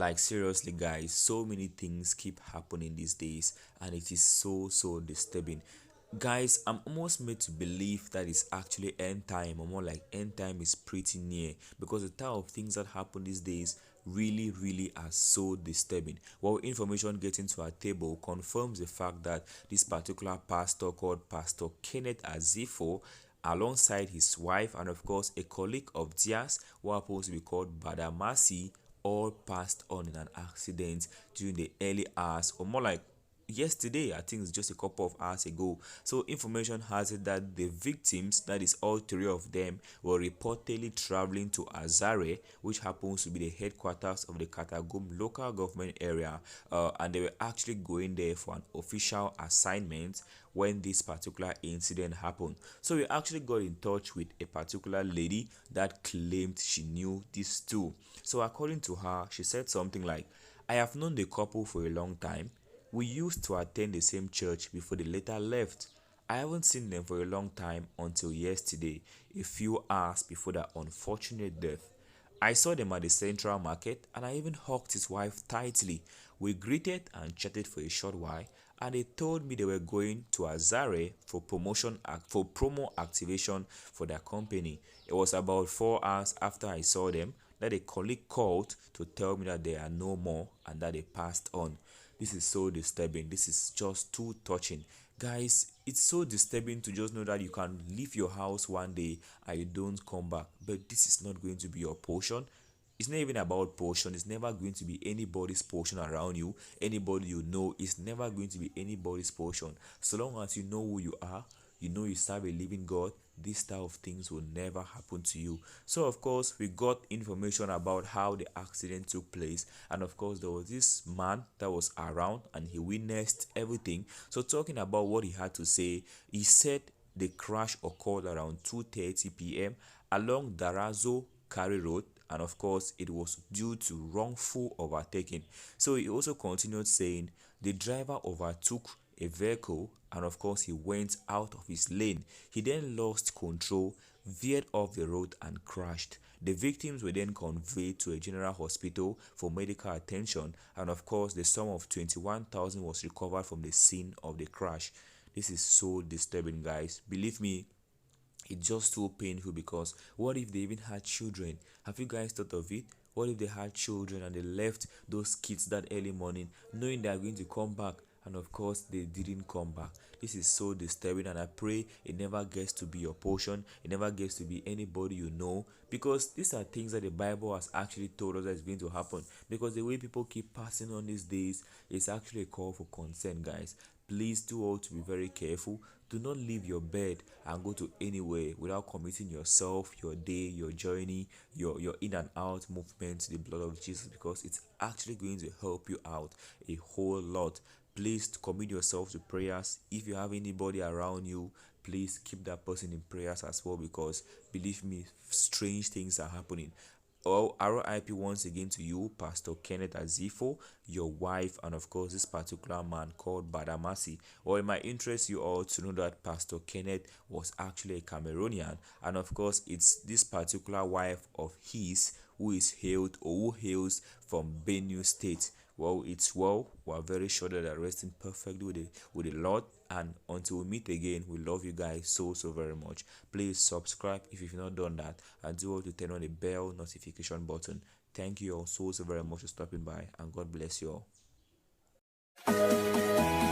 Like seriously, guys, so many things keep happening these days, and it is so disturbing. Guys, I'm almost made to believe that it's actually end time, or more like end time is pretty near, because the type of things that happen these days really are so disturbing. Well, information getting to our table confirms the fact that this particular pastor called Pastor Kenneth Azifo, alongside his wife and of course a colleague of theirs who happens to be called Badamasi, all passed on in an accident during the early hours, or more like yesterday. I think it's just a couple of hours ago. So information has it that the victims, that is all three of them, were reportedly traveling to Azare, which happens to be the headquarters of the Katagum local government area, and they were actually going there for an official assignment when this particular incident happened. So we actually got in touch with a particular lady that claimed she knew these two. So according to her, she said something like, I have known the couple for a long time. We used to attend the same church before they later left. I haven't seen them for a long time until yesterday, a few hours before that unfortunate death. I saw them at the central market and I even hugged his wife tightly. We greeted and chatted for a short while, and they told me they were going to Azare for for promo activation for their company. It was about 4 hours after I saw them that a colleague called to tell me that they are no more and that they passed on. This is so disturbing. This is just too touching. Guys, it's so disturbing to just know that you can leave your house one day and you don't come back. But this is not going to be your portion. It's not even about portion. It's never going to be anybody's portion around you. Anybody you know is never going to be anybody's portion. So long as you know who you are, you know you serve a living God, this type of things will never happen to you. So of course we got information about how the accident took place, and of course there was this man that was around and he witnessed everything. So talking about what he had to say, he said the crash occurred around 2:30 p.m. along Darazo Kari Road, and of course it was due to wrongful overtaking. So he also continued saying the driver overtook a vehicle and of course he went out of his lane. He then lost control, veered off the road and crashed. The victims were then conveyed to a general hospital for medical attention, and of course the sum of 21,000 was recovered from the scene of the crash. This is so disturbing, guys. Believe me, it's just so painful, because what if they even had children? Have you guys thought of it? What if they had children and they left those kids that early morning knowing they are going to come back, and of course they didn't come back? This is so disturbing, and I pray it never gets to be your portion. It never gets to be anybody you know, because these are things that the Bible has actually told us that is going to happen. Because the way people keep passing on these days, it's actually a call for concern, guys. Please do all to be very careful. Do not leave your bed and go to anywhere without committing yourself, your day, your journey, your in and out movement to the blood of Jesus, because it's actually going to help you out a whole lot. Please commit yourself to prayers. If you have anybody around you, please keep that person in prayers as well, because believe me, strange things are happening. Oh, RIP once again to you, Pastor Kenneth Azifo, your wife, and of course this particular man called Badamasi. Well, it might interest you all to know that Pastor Kenneth was actually a Cameroonian, and of course it's this particular wife of his who is hailed, or who hails from Benue State. Well, it's well. We're very sure that they're resting perfectly with the Lord. And until we meet again, we love you guys so very much. Please subscribe if you've not done that, and do all to turn on the bell notification button. Thank you all so very much for stopping by, and God bless you all.